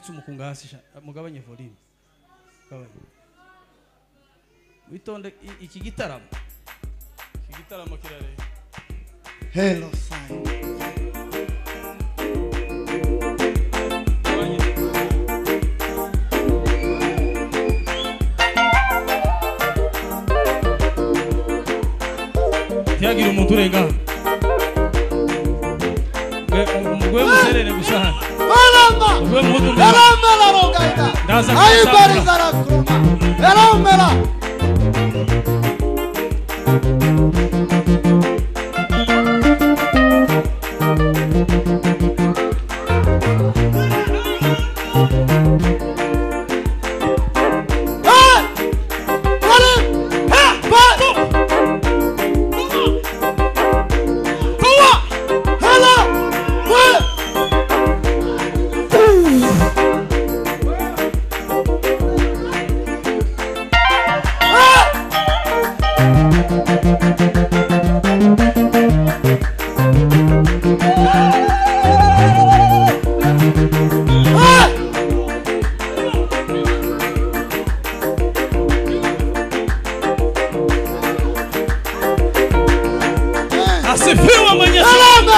kubitsa umukunga hasi mugabanye volume gabanye witonde iki gitaramo kirare Hello sign. Tiagira umuntu urenga mugwe muserere gusahana mugwe mumuntu Elamela rogaida ayibariza rakruma elamela asifiwe Mwenyezi Mungu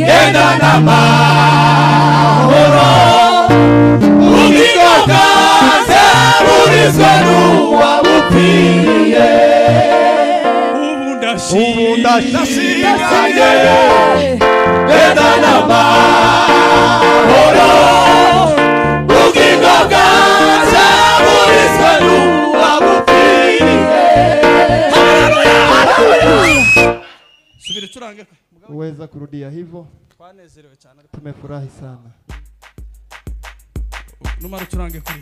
genda n'amahoro ubugingo bwanjye burizwe n'uwabupfiriye ubu ndashinganye genda n'amahoro ubugingo bwanjye burizwe n'uwabupfiriye. subira ucurange Uweza kurudia hivyo? twanezerewe cyane Tumefurahi sana. numara ucurange kuri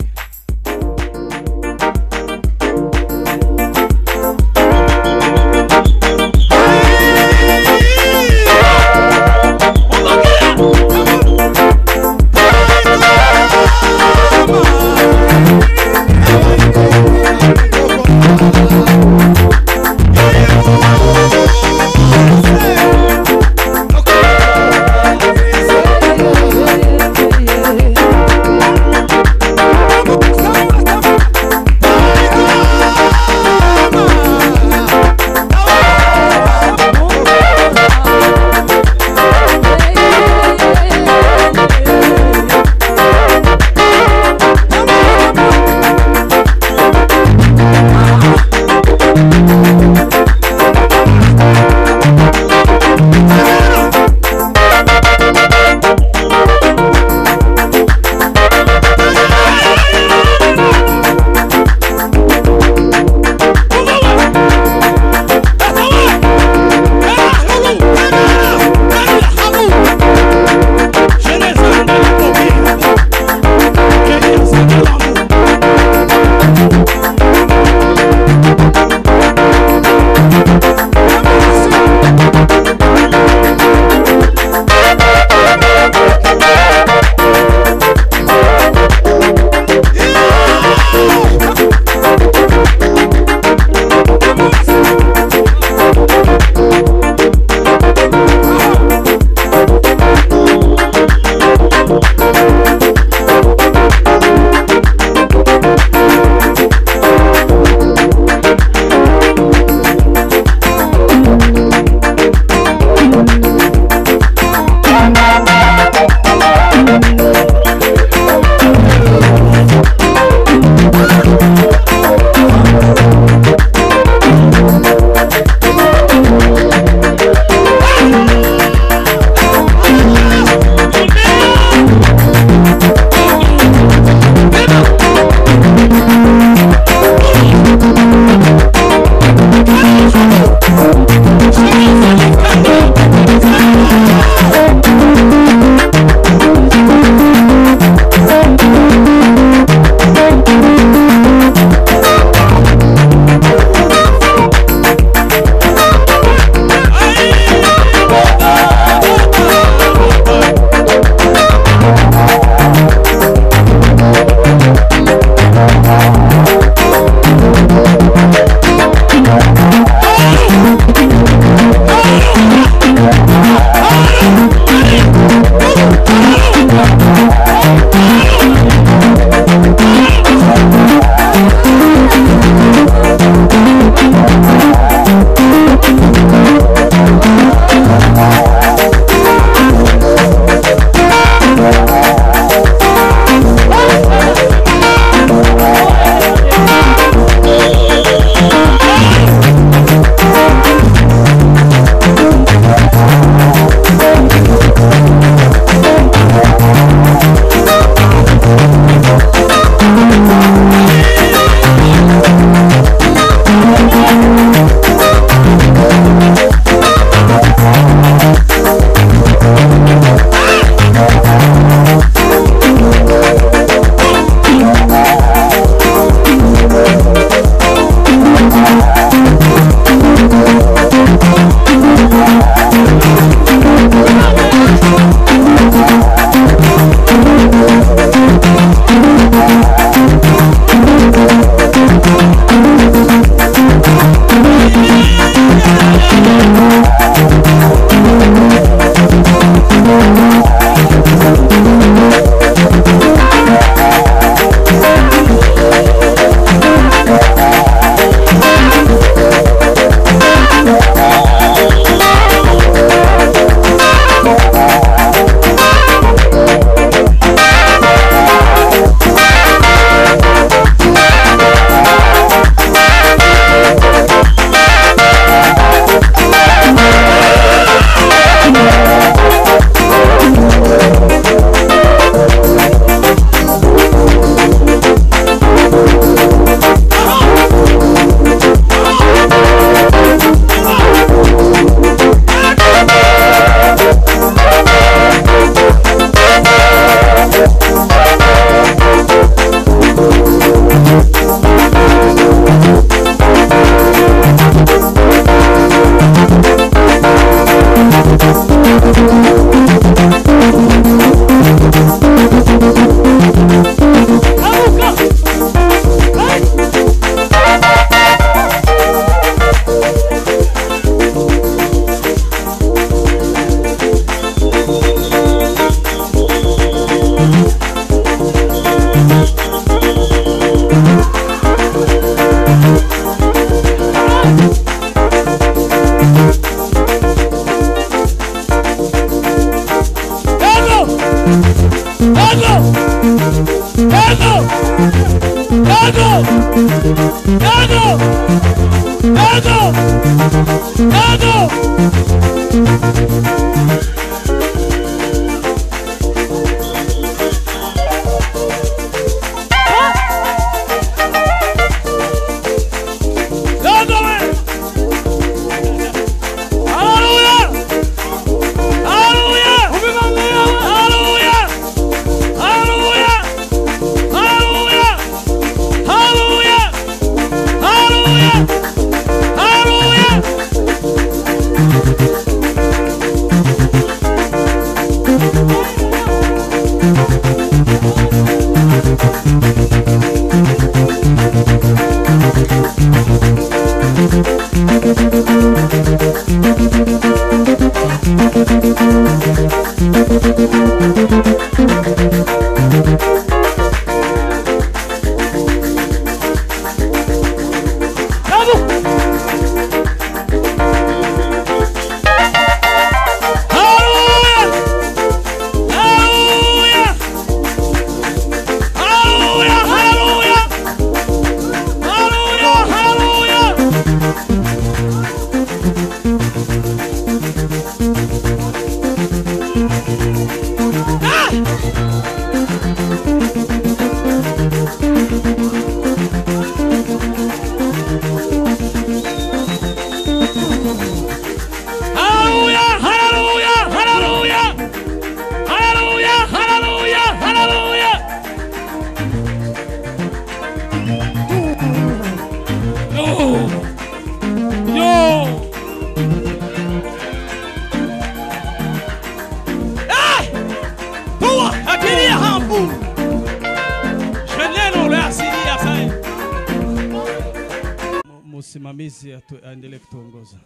Msimamizi aendelee kutuongoza.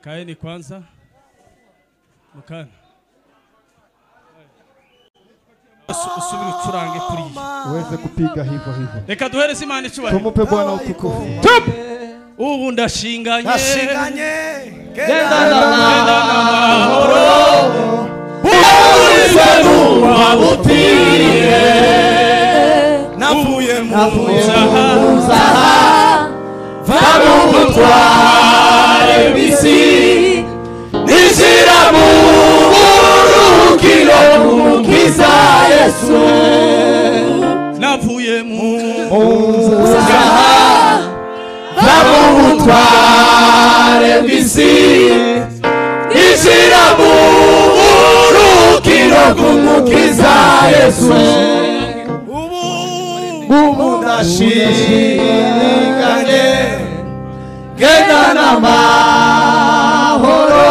Kaeni kwanza. Mukana. Usubiri ucurange kuri. Uweze kupiga hivyo hivyo. Reka duhereze Imana icyubahiro. Tumupe Bwana utukufu. Ubu ndashinganye. Genda n'amahoro. Uburizwe n'uwabutiriye. Navuye mu zaha. Vamugutware bisi nizira mu buruhukiro bw'umukiza Yesu. Navuye mu zaha. Vamugutware bisi nizira mu buruhukiro bw'umukiza Yesu. Ubu ndashinganye genda n'amahoro.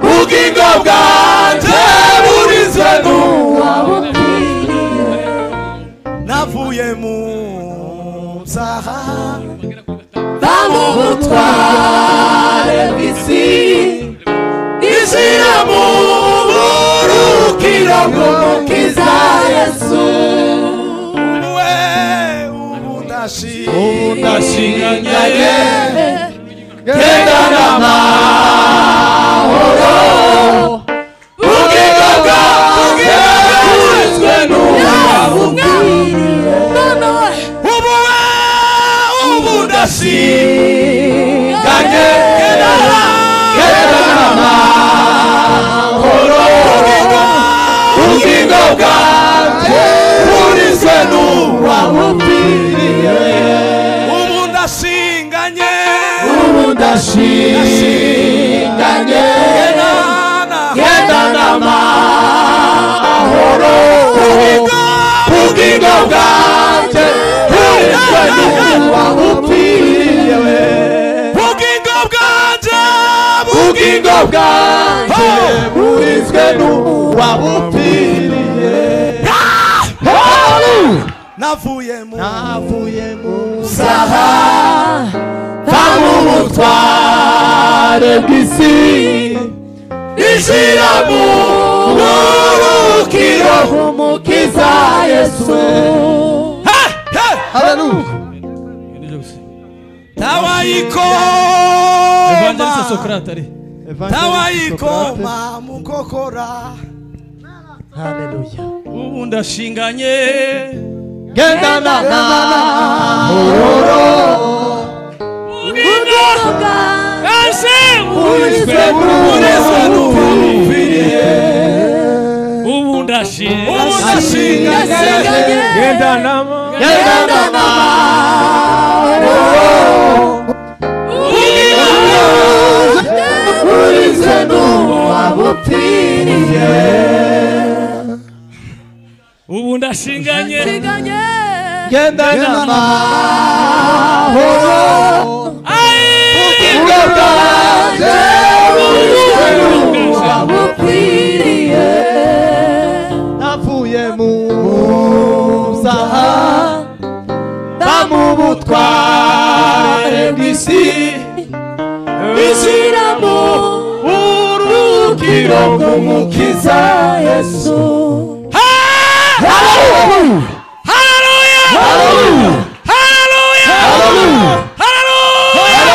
Ubugingo bwanjye burizwe n'uwabutiriye. Navuye mu zaha. Vamugutware bisi nizira mu buruhukiro bw'umukiza Yesu. Ndashinganye genda n'amahoro. Ubugingo bwanjye burizwe n'uwabutiriye. Ubu ndashinganye genda n'amahoro. Ubugingo bwanjye burizwe n'uwabutiriye. Ndashinganye genda n'amahoro. Ubugingo bwanjye burizwe n'uwabutiriye. Ubugingo bwanjye burizwe n'uwabutiriye. Navuye mu zaha. Vamugutware bw'isi nizira mu buruhukiro bw'umukiza Yesu. Haleluya. Evangelista Socrate ari. Tawayikoma mukokora. Haleluya. Ubu ndashinganye Gendana mahoro. Uginga Ase Uriswe n'upfiriye. Ubu ndashinganye Gendana mahoro. Uriswe n'upfiriye. Ubu ndashinganye Gendana mahoro. Ubugingo bwanjye burizwe n'upfiriye. Navuye mu zaha mba mu butware bw'isi bishyiramo urugiro rw'umukiza Yesu. Hallelujah! Hallelujah! Hallelujah! Hallelujah! Hallelujah!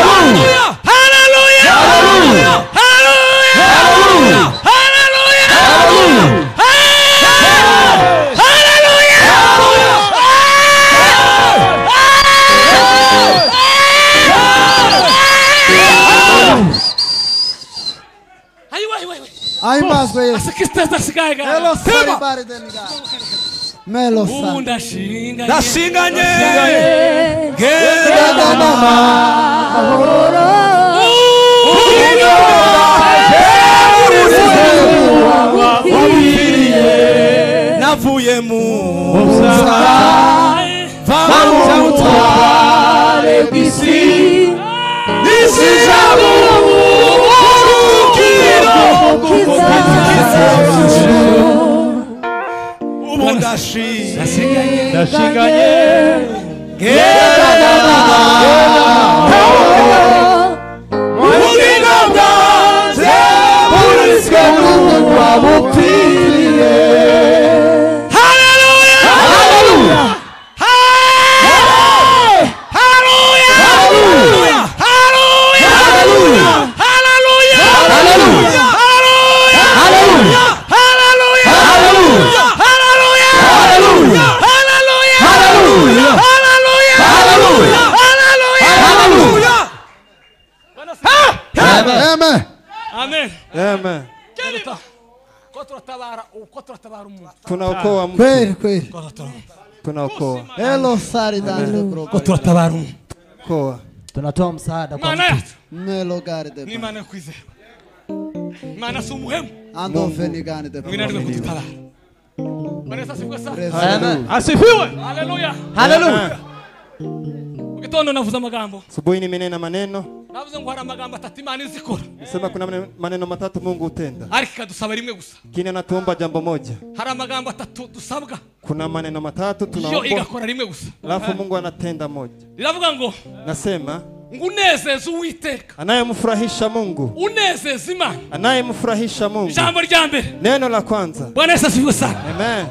Hallelujah! Hallelujah! Hallelujah! Aimbazwe Yesu. Asikisteza sigaga. Melo sari bare deniga. Melo Ubu sari. ndashinganye Gendana mahoro. Ubugingo bwanjye burizwe n'upfiriye. Navuye mu zaha mva mu butware bw'isi nishyiramo urugiro rw'umukiza Yesu. Ubu ndashinganye Gendana mahoro. Ubugingo bwanjye burizwe n'upfiriye. Hallelujah! Hallelujah! Hallelujah! Hallelujah! Hallelujah! Hallelujah! Hallelujah! Hallelujah! Amen. Amen. Amen. Tunaokoa mtu. Kweli. Tunaokoa. Melo sari dani bro. Koa. Tunatoa msaada kwa Mana mtu. yacu Melo gari de. ni Imana yo kwizera. Imana si umuhemu. Ando feni gani de. Mwinarwe kudutabara. Bwana Yesu asifiwe sana. Amen. Asifiwe. Haleluya. Hallelujah. Ukitondo navuza amagambo. Subuhi nimenena maneno. Navuze ngo hari amagambo atatu Imana izikora. Nisema kuna maneno matatu Mungu hutenda. Ariko ikadusaba rimwe gusa. Kini anatuomba jambo moja. Hari amagambo atatu dusabwa. Kuna maneno matatu Yo tunaomba. igakora rimwe gusa. Alafu Mungu anatenda moja. Riravuga ngo Nasema unezeze Uwiteka. anayemfurahisha Mungu. Unezeze Imana. Anayemfurahisha Mungu. Jambo rya mbere. Neno la kwanza. Bwana Yesu asifiwe sana. Amen.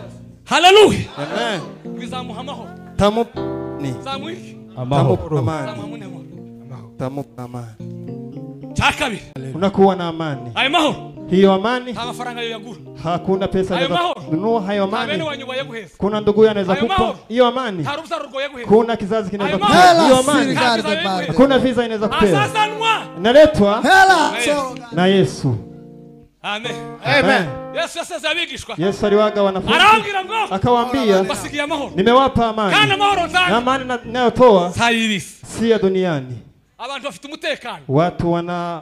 Haleluya. Amen. Bizamuha amahoro. Tamu ni. Zamuiki. Tamu amani. Zamuhamune amahoro. Tamu amani. Cha kabiri. Unakuwa na amani. Ayo mahoro. Hiyo amani Nta mafaranga yo yagura. hakuna pesa Ayo inaweza mahoro. kununua hayo Nta bene amani. wanyu bayaguheza. Kuna ndugu anaweza Ayo kupa mahoro. hiyo amani. Nta rubusa rugoye guheza. Kuna kizazi kinaweza Ayo kupa mahoro. hiyo Melo siri amani. gari de bare. Kuna visa inaweza kupewa. Asazanwa. Inaletwa Hela. na Yesu. Amen. Amen. Yesu yaseze abigishwa. Yesu aliwaga wanafunzi Arambwira ngo akawaambia, basigiye amahoro. nimewapa amani Kana amahoro na nzanye. amani ninayotoa Sayirisi. si ya duniani. Abantu bafite umutekano. Watu wana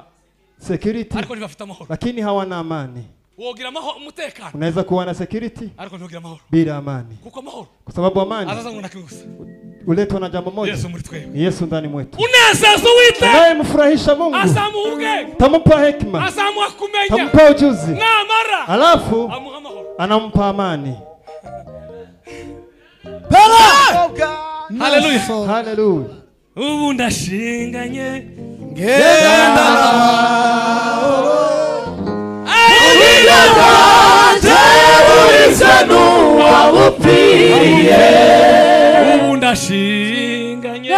security Ariko ntibafite amahoro. lakini hawana amani. Wogira amahoro umutekano. Unaweza kuwa na security Ariko ntugira amahoro. bila amani, Kuko amahoro. kwa sababu amani Azaza ngo nakigusa. uletwa na jambo moja, Yesu muri twebwe. ni Yesu ndani mwetu. Unezeze Uwiteka. Anayemfurahisha Mungu Azamuha ubwenge. tampa hekima, Azamuha kumenya. tampa ujuzi, Namara. alafu Amuha amahoro. anampa amani. Haleluya. Haleluya. Ubu ndashinganye. Ubu ndashinganye.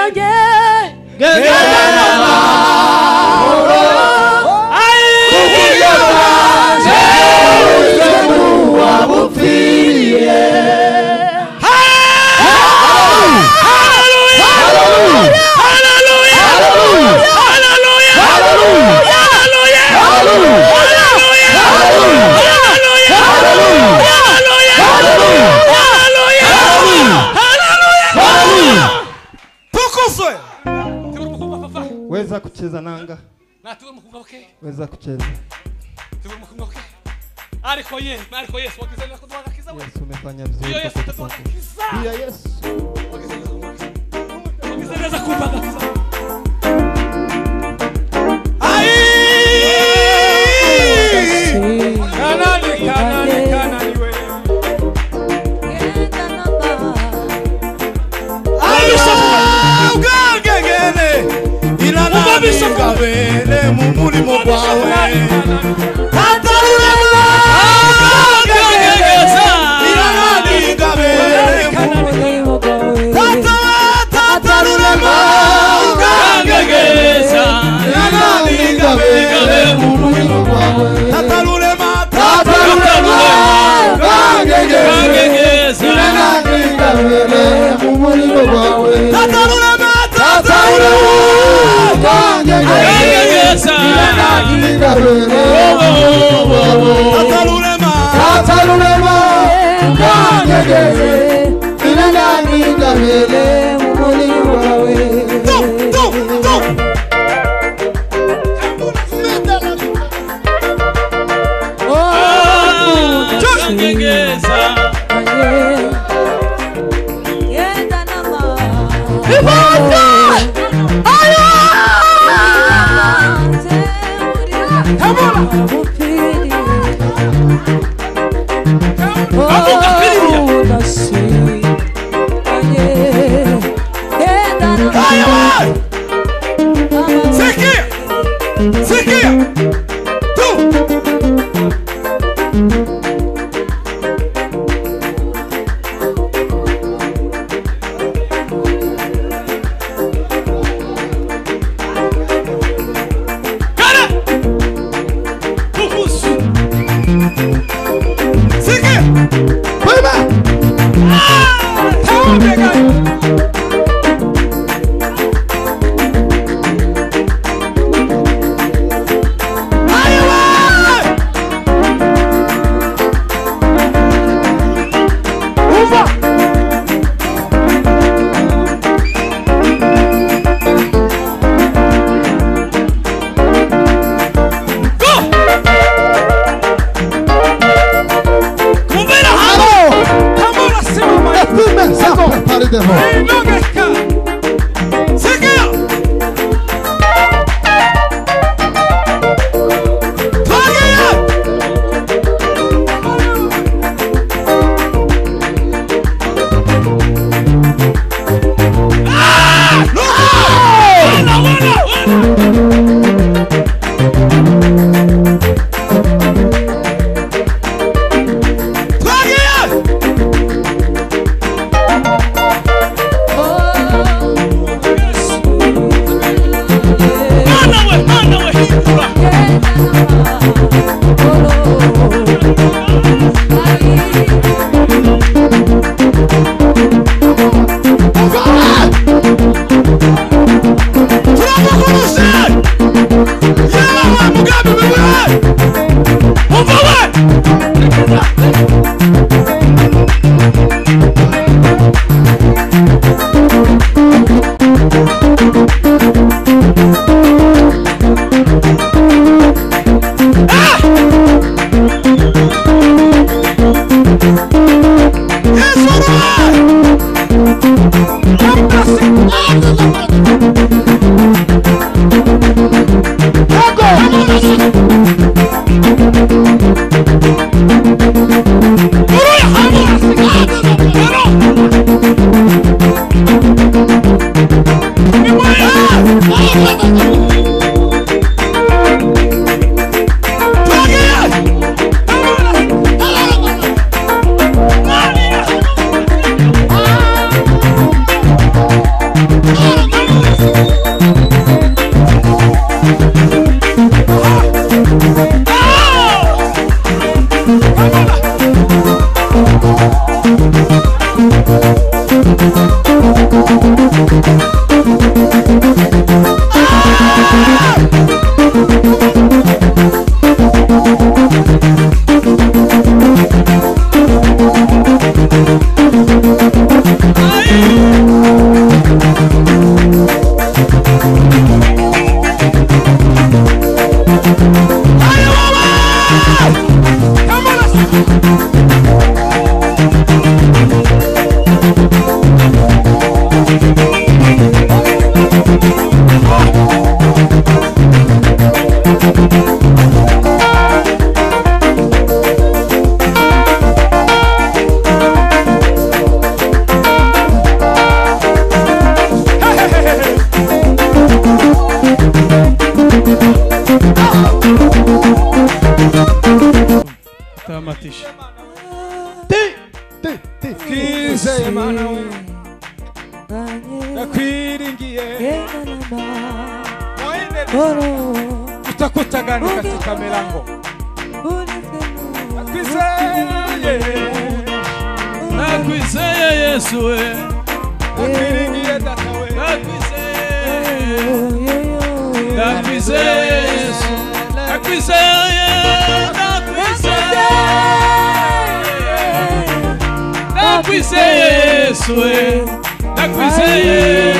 Weza kucheza nanga. Weza kucheza. Ariko Yesu wakizana kutuhagakiza wewe. Yesu umefanya vizuri kwa kutuhagakiza. Pia Yesu. Wakizana kutuhagakiza. Kanani wewe. Kabele mumurimo kwawe Tamatisha. Twizeye Mana we nakwiringiye utakutaganika sikamera ngo Nakwizeye Yesu we nakwiringiye data we Nakwizeye Yesu Nakwizeye Nakwizeye Yesu we Nakwizeye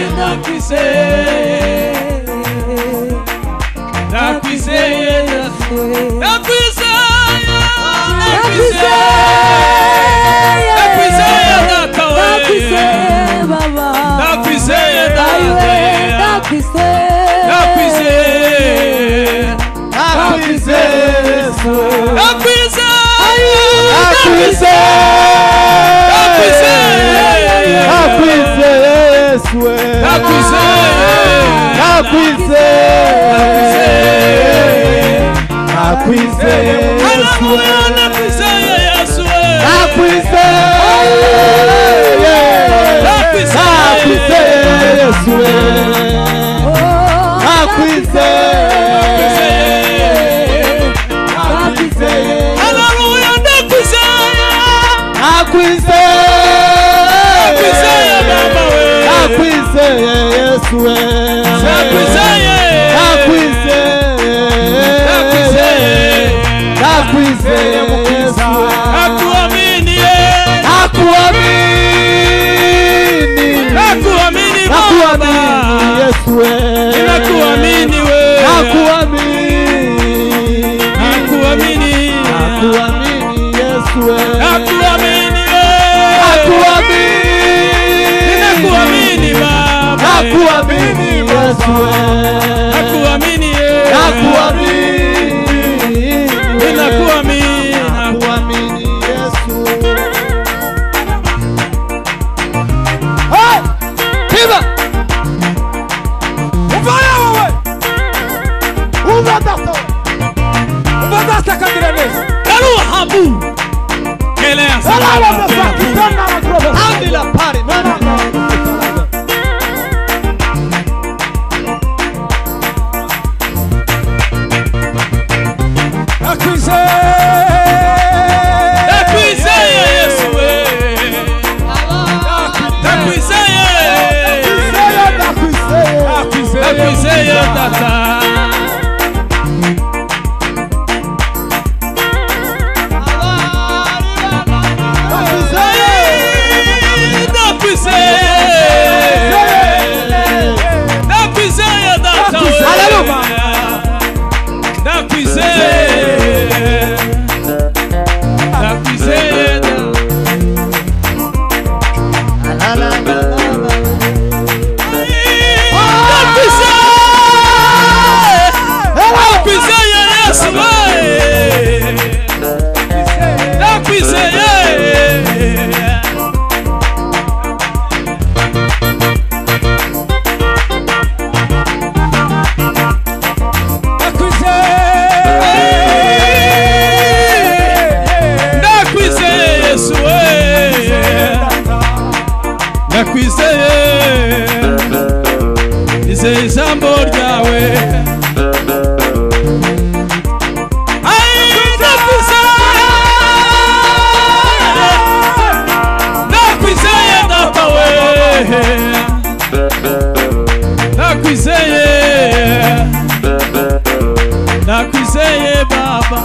Nakwizeye data we Nakwizeye ndakwizeye Baba